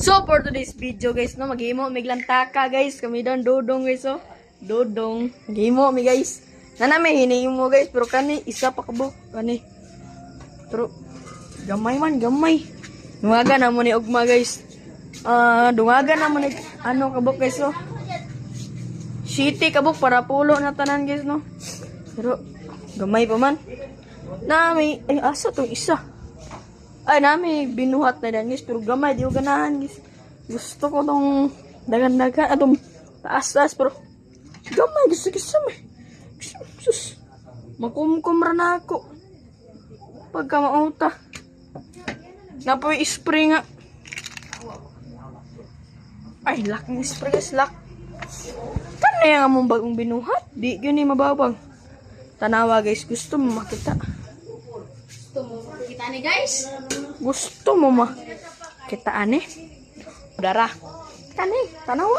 So, for today's video, guys, no, maghimo, miglantaka, guys. Kami doon, dodong, guys, oh. Dodong. Maghimo, mi, guys. Nanami, hinihin mo, guys. Pero kani, isa pa kabo. Kani. Pero, gamay man, gamay. Dungaga na mo ni Ugma, guys. Dungaga na mo ni, ano, kabok, guys, oh. Shitty, kabok, para pulo na tanan, guys, no. Pero, gamay pa man. Nami, ay, asa to, isa. Ay, nami, binuhat na yan, guys. Pero gamay, di ko ganahan, guys. Gusto ko tong dagan-dagan, atong taas-taas, pero gamay, gusto mo. Sus, makumkumra na ako. Pagka mauta. Napoy spray nga. Ay, lock ng spray, guys, lock. Kano yung among bagong binuhat? Di yun yung mababang. Tanawa, guys, gusto mo makita. Gusto mo makikita ni guys? Gusto mo makita, ane? Dara. Kani, tanawa.